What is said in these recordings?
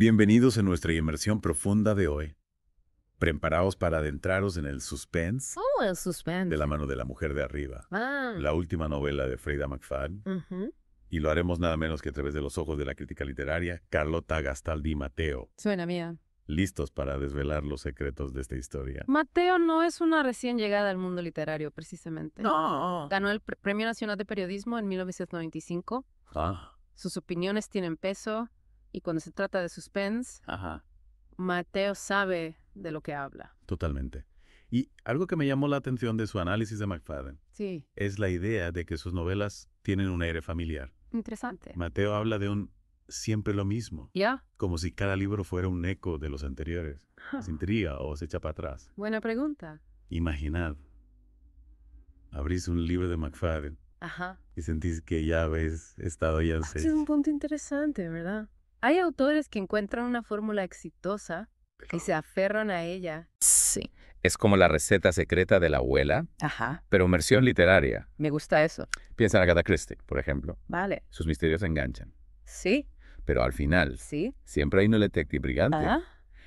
Bienvenidos a nuestra inmersión profunda de hoy. Preparaos para adentraros en el suspense Oh, el suspense. de la mano de la mujer de arriba, Ah. la última novela de Freida McFadden, Ujú. y lo haremos nada menos que a través de los ojos de la crítica literaria Carlota Gastaldi Mateo, Suena bien. listos para desvelar los secretos de esta historia. Mateo no es una recién llegada al mundo literario, precisamente. No. Ganó el Premio Nacional de Periodismo en 1995. Ah, Sus opiniones tienen peso y cuando se trata de suspense, ajá, Mateo sabe de lo que habla. totalmente. Y algo que me llamó la atención de su análisis de McFadden Sí, es la idea de que sus novelas tienen un aire familiar. interesante. Mateo habla de un siempre lo mismo, ¿Ya? como si cada libro fuera un eco de los anteriores. ¿Se intriga o se echa para atrás? Buena pregunta. Imaginad, abrís un libro de McFadden Ajá. y sentís que ya habéis estado ahí antes. Ese es un punto interesante, ¿verdad? Hay autores que encuentran una fórmula exitosa y se aferran a ella. Sí. Es como la receta secreta de la abuela, Ajá. pero versión literaria. Me gusta eso. Piensa en Agatha Christie, por ejemplo. Vale. Sus misterios enganchan. Sí, Pero al final, sí. siempre hay un detective brillante Ah.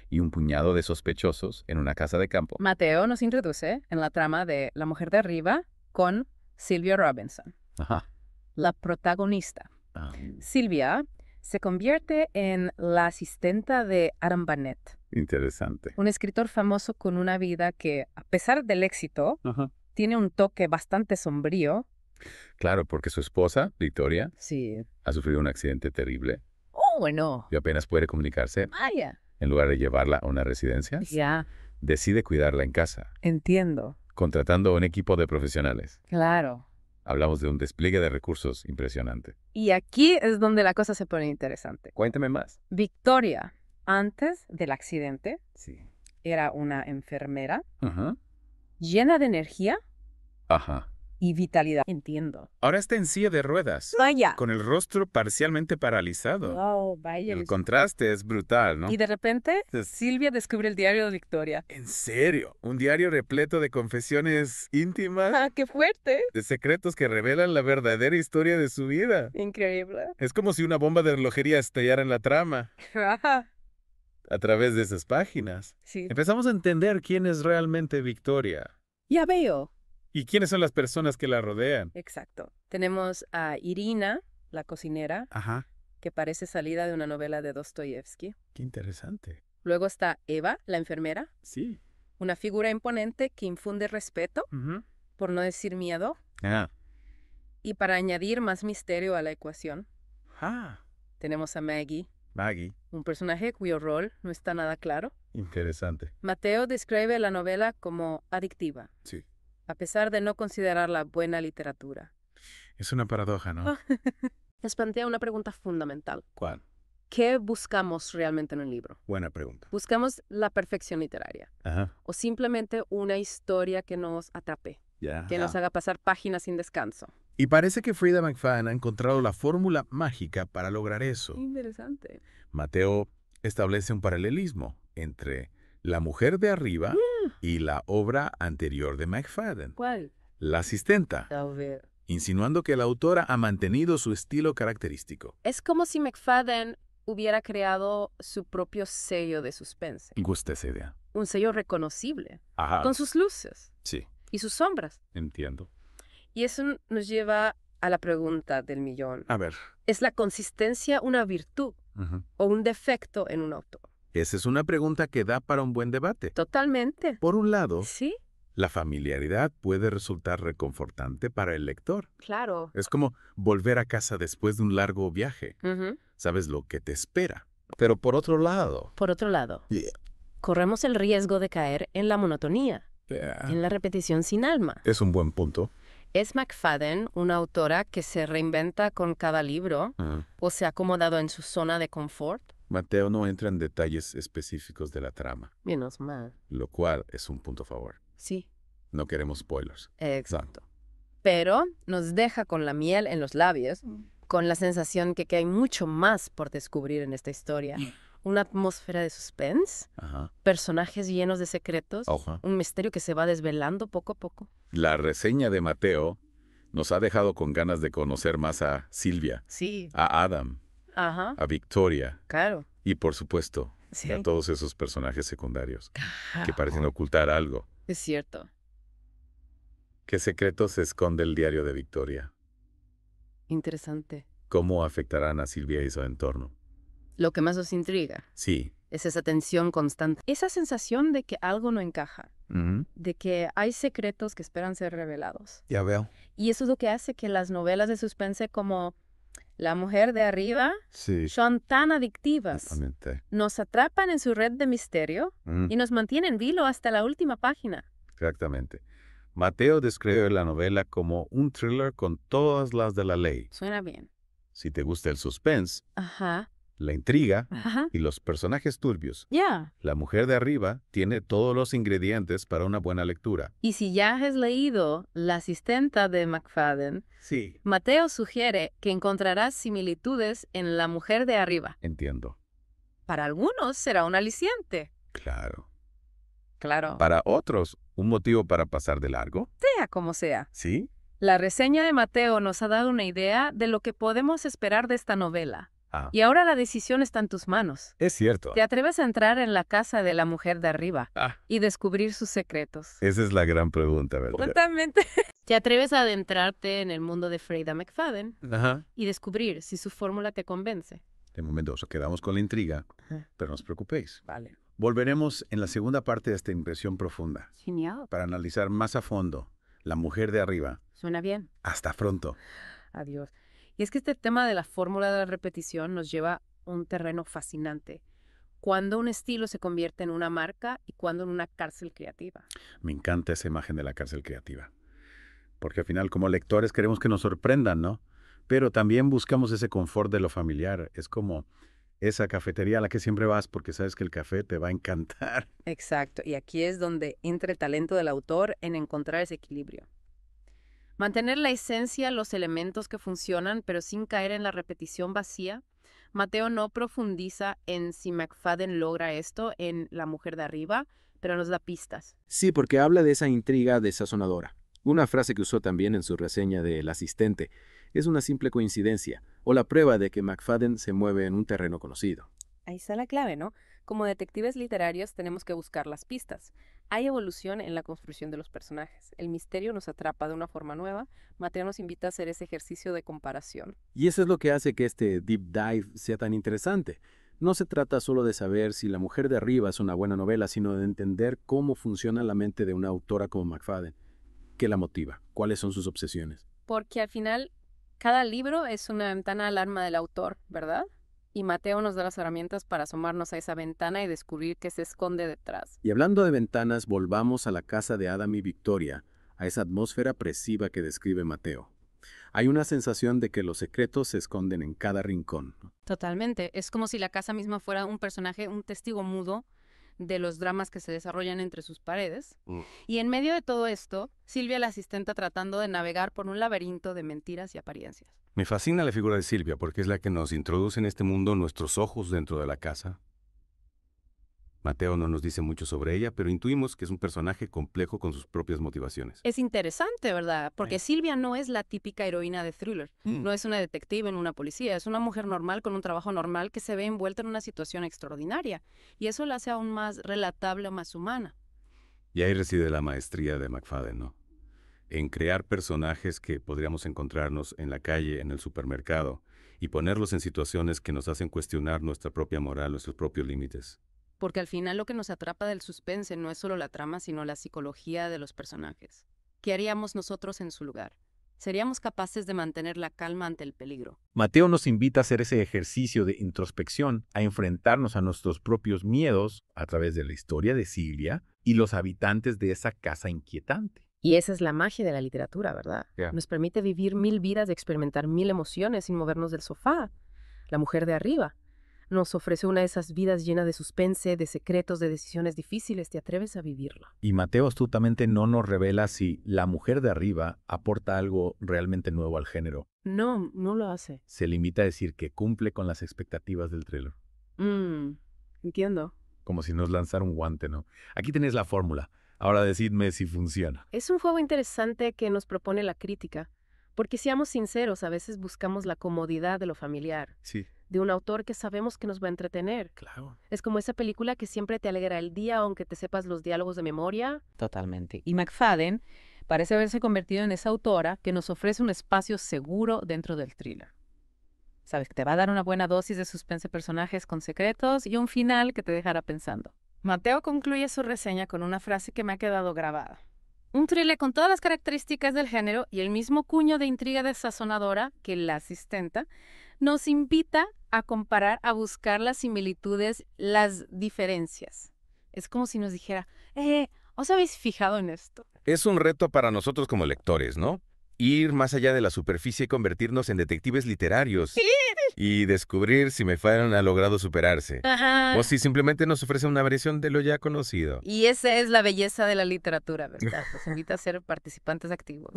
y un puñado de sospechosos en una casa de campo. Mateo nos introduce en la trama de La mujer de arriba con Sylvia Robinson, Ajá. la protagonista. Ah, Sylvia se convierte en la asistenta de Adam Burnett, interesante. un escritor famoso con una vida que, a pesar del éxito, Ajá. tiene un toque bastante sombrío. Claro, porque su esposa, Victoria, Sí. ha sufrido un accidente terrible Oh, bueno. y apenas puede comunicarse. Vaya. En lugar de llevarla a una residencia, Ya, decide cuidarla en casa, entiendo. contratando a un equipo de profesionales. Claro. Hablamos de un despliegue de recursos impresionante. Y aquí es donde la cosa se pone interesante. Cuéntame más. Victoria, antes del accidente, Sí. era una enfermera Ajá. llena de energía Ajá. y vitalidad. Entiendo. Ahora está en silla de ruedas, Vaya. con el rostro parcialmente paralizado. Wow, vaya. El contraste es brutal, ¿no? Y de repente, Es- Silvia descubre el diario de Victoria. ¿En serio? ¿Un diario repleto de confesiones íntimas? ¡Ah, qué fuerte! De secretos que revelan la verdadera historia de su vida. Increíble. Es como si una bomba de relojería estallara en la trama, Ajá. a través de esas páginas. Sí. Empezamos a entender quién es realmente Victoria Ya veo. y quiénes son las personas que la rodean. Exacto. Tenemos a Irina, la cocinera, Ajá, que parece salida de una novela de Dostoyevsky. qué interesante. Luego está Eva, la enfermera, Sí. una figura imponente que infunde respeto, Ujú. por no decir miedo. Ah. Y para añadir más misterio a la ecuación, Ah, tenemos a Maggie, Maggie. un personaje cuyo rol no está nada claro. Interesante. Mateo describe la novela como adictiva, Sí. a pesar de no considerarla buena literatura. Es una paradoja, ¿no? Les plantea una pregunta fundamental. ¿Cuál? ¿Qué buscamos realmente en un libro? Buena pregunta. ¿Buscamos la perfección literaria Ajá. o simplemente una historia que nos atrape, Ya. que nos haga pasar páginas sin descanso? Y parece que Freida McFadden ha encontrado la fórmula mágica para lograr eso. Interesante. Mateo establece un paralelismo entre La mujer de arriba y la obra anterior de McFadden, ¿Cuál? La asistenta, A ver. insinuando que la autora ha mantenido su estilo característico. Es como si McFadden hubiera creado su propio sello de suspense. Gusta esa idea. Un sello reconocible, Ajá. con sus luces Sí, y sus sombras. entiendo. Y eso nos lleva a la pregunta del millón. A ver. ¿Es la consistencia una virtud Ujú. o un defecto en un autor? Esa es una pregunta que da para un buen debate. Totalmente. Por un lado, Sí, la familiaridad puede resultar reconfortante para el lector. claro. Es como volver a casa después de un largo viaje. Ujú. Sabes lo que te espera. Pero por otro lado, Por otro lado, corremos el riesgo de caer en la monotonía, en la repetición sin alma. Es un buen punto. ¿Es McFadden una autora que se reinventa con cada libro o se ha acomodado en su zona de confort? Mateo no entra en detalles específicos de la trama, Menos mal. lo cual es un punto a favor. Sí, No queremos spoilers. exacto. Pero nos deja con la miel en los labios, con la sensación que hay mucho más por descubrir en esta historia. Una atmósfera de suspense, Ajá. personajes llenos de secretos, Ojo. un misterio que se va desvelando poco a poco. La reseña de Mateo nos ha dejado con ganas de conocer más a Silvia, Sí. a Adam, Ajá, a Victoria, claro. Y por supuesto, Sí. a todos esos personajes secundarios que Ah, parecen ocultar algo. es cierto. ¿Qué secretos esconde el diario de Victoria? Interesante. ¿Cómo afectarán a Silvia y su entorno? Lo que más nos intriga Sí. es esa tensión constante. Esa sensación de que algo no encaja. De que hay secretos que esperan ser revelados. Ya veo. Y eso es lo que hace que las novelas de suspense como La mujer de arriba Sí. son tan adictivas. Totalmente. Nos atrapan en su red de misterio y nos mantienen vilo hasta la última página. Exactamente. Mateo describe la novela como un thriller con todas las de la ley. Suena bien. Si te gusta el suspense, Ajá. la intriga Ajá. y los personajes turbios, Ya. La mujer de arriba tiene todos los ingredientes para una buena lectura. Y si ya has leído La asistenta de McFadden, Sí. Mateo sugiere que encontrarás similitudes en La mujer de arriba. Entiendo. Para algunos será un aliciente. Claro. Claro. Para otros, ¿un motivo para pasar de largo? Sea como sea. Sí. La reseña de Mateo nos ha dado una idea de lo que podemos esperar de esta novela. Ah. Y ahora la decisión está en tus manos. Es cierto. ¿Te atreves a entrar en la casa de la mujer de arriba y descubrir sus secretos? Esa es la gran pregunta, ¿verdad? Totalmente. ¿Te atreves a adentrarte en el mundo de Freida McFadden Ajá. y descubrir si su fórmula te convence? De momento, quedamos con la intriga, Ajá. pero no os preocupéis. Vale. Volveremos en la segunda parte de esta impresión profunda Genial. para analizar más a fondo La mujer de arriba. Suena bien. Hasta pronto. Adiós. Y es que este tema de la fórmula de la repetición nos lleva a un terreno fascinante. Cuando un estilo se convierte en una marca y cuando en una cárcel creativa. Me encanta esa imagen de la cárcel creativa. Porque al final, como lectores, queremos que nos sorprendan, ¿no? Pero también buscamos ese confort de lo familiar. Es como esa cafetería a la que siempre vas porque sabes que el café te va a encantar. Exacto. Y aquí es donde entra el talento del autor en encontrar ese equilibrio. Mantener la esencia, los elementos que funcionan, pero sin caer en la repetición vacía. Mateo no profundiza en si McFadden logra esto en La mujer de arriba, pero nos da pistas. Sí, porque habla de esa intriga desazonadora. Una frase que usó también en su reseña de El asistente es una simple coincidencia, o la prueba de que McFadden se mueve en un terreno conocido. Ahí está la clave, ¿no? Como detectives literarios tenemos que buscar las pistas. Hay evolución en la construcción de los personajes. El misterio nos atrapa de una forma nueva. Mateo nos invita a hacer ese ejercicio de comparación. Y eso es lo que hace que este deep dive sea tan interesante. No se trata solo de saber si La mujer de arriba es una buena novela, sino de entender cómo funciona la mente de una autora como McFadden. ¿Qué la motiva? ¿Cuáles son sus obsesiones? Porque al final, cada libro es una ventana al alma del autor, ¿verdad? Y Mateo nos da las herramientas para asomarnos a esa ventana y descubrir qué se esconde detrás. Y hablando de ventanas, volvamos a la casa de Adam y Victoria, a esa atmósfera opresiva que describe Mateo. Hay una sensación de que los secretos se esconden en cada rincón. Totalmente. Es como si la casa misma fuera un personaje, un testigo mudo de los dramas que se desarrollan entre sus paredes. Y en medio de todo esto, Silvia, la asistenta, tratando de navegar por un laberinto de mentiras y apariencias. Me fascina la figura de Silvia porque es la que nos introduce en este mundo nuestros ojos dentro de la casa. Mateo no nos dice mucho sobre ella, pero intuimos que es un personaje complejo con sus propias motivaciones. Es interesante, ¿verdad? Porque Silvia no es la típica heroína de thriller. No es una detective en una policía. Es una mujer normal con un trabajo normal que se ve envuelta en una situación extraordinaria. Y eso la hace aún más relatable, más humana. Y ahí reside la maestría de McFadden, ¿no? En crear personajes que podríamos encontrarnos en la calle, en el supermercado, y ponerlos en situaciones que nos hacen cuestionar nuestra propia moral, nuestros propios límites. Porque al final lo que nos atrapa del suspense no es solo la trama, sino la psicología de los personajes. ¿Qué haríamos nosotros en su lugar? ¿Seríamos capaces de mantener la calma ante el peligro? Mateo nos invita a hacer ese ejercicio de introspección, a enfrentarnos a nuestros propios miedos a través de la historia de Silvia y los habitantes de esa casa inquietante. Y esa es la magia de la literatura, ¿verdad? Yeah. Nos permite vivir 1000 vidas y experimentar 1000 emociones sin movernos del sofá. La mujer de arriba nos ofrece una de esas vidas llenas de suspense, de secretos, de decisiones difíciles. ¿Te atreves a vivirla? Y Mateo astutamente no nos revela si La mujer de arriba aporta algo realmente nuevo al género. No, no lo hace. Se limita a decir que cumple con las expectativas del thriller. Entiendo. Como si nos lanzara un guante, ¿no? Aquí tenéis la fórmula. Ahora decidme si funciona. Es un juego interesante que nos propone la crítica. Porque seamos sinceros, a veces buscamos la comodidad de lo familiar. Sí. de un autor que sabemos que nos va a entretener. Claro. Es como esa película que siempre te alegra el día aunque te sepas los diálogos de memoria. Totalmente. Y McFadden parece haberse convertido en esa autora que nos ofrece un espacio seguro dentro del thriller. Sabes que te va a dar una buena dosis de suspense, personajes con secretos y un final que te dejará pensando. Mateo concluye su reseña con una frase que me ha quedado grabada. Un thriller con todas las características del género y el mismo cuño de intriga desazonadora que La asistenta nos invita a comparar, a buscar las similitudes, las diferencias. Es como si nos dijera, ¿os habéis fijado en esto? Es un reto para nosotros como lectores, ¿no? Ir más allá de la superficie y convertirnos en detectives literarios. Y descubrir si McFadden ha logrado superarse. Ajá. O si simplemente nos ofrece una variación de lo ya conocido. Y esa es la belleza de la literatura, ¿verdad? Nos invita a ser participantes activos.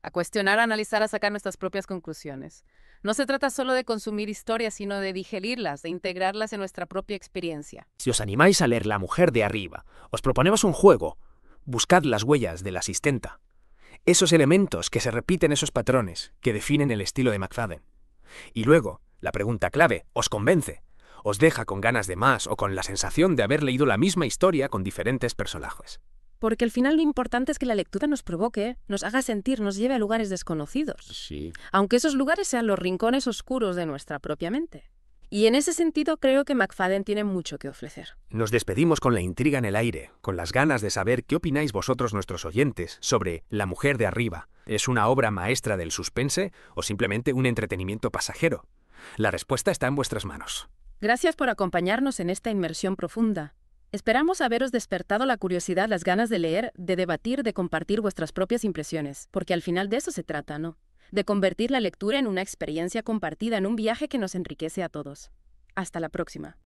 A cuestionar, a analizar, a sacar nuestras propias conclusiones. No se trata solo de consumir historias, sino de digerirlas, de integrarlas en nuestra propia experiencia. Si os animáis a leer La mujer de arriba, os proponemos un juego. Buscad las huellas de la asistenta. Esos elementos que se repiten, esos patrones que definen el estilo de McFadden. Y luego, la pregunta clave, ¿os convence? ¿Os deja con ganas de más o con la sensación de haber leído la misma historia con diferentes personajes? Porque al final lo importante es que la lectura nos provoque, nos haga sentir, nos lleve a lugares desconocidos. Sí. Aunque esos lugares sean los rincones oscuros de nuestra propia mente. Y en ese sentido creo que McFadden tiene mucho que ofrecer. Nos despedimos con la intriga en el aire, con las ganas de saber qué opináis vosotros, nuestros oyentes, sobre La mujer de arriba. ¿Es una obra maestra del suspense o simplemente un entretenimiento pasajero? La respuesta está en vuestras manos. Gracias por acompañarnos en esta inmersión profunda. Esperamos haberos despertado la curiosidad, las ganas de leer, de debatir, de compartir vuestras propias impresiones, porque al final de eso se trata, ¿no? De convertir la lectura en una experiencia compartida, en un viaje que nos enriquece a todos. Hasta la próxima.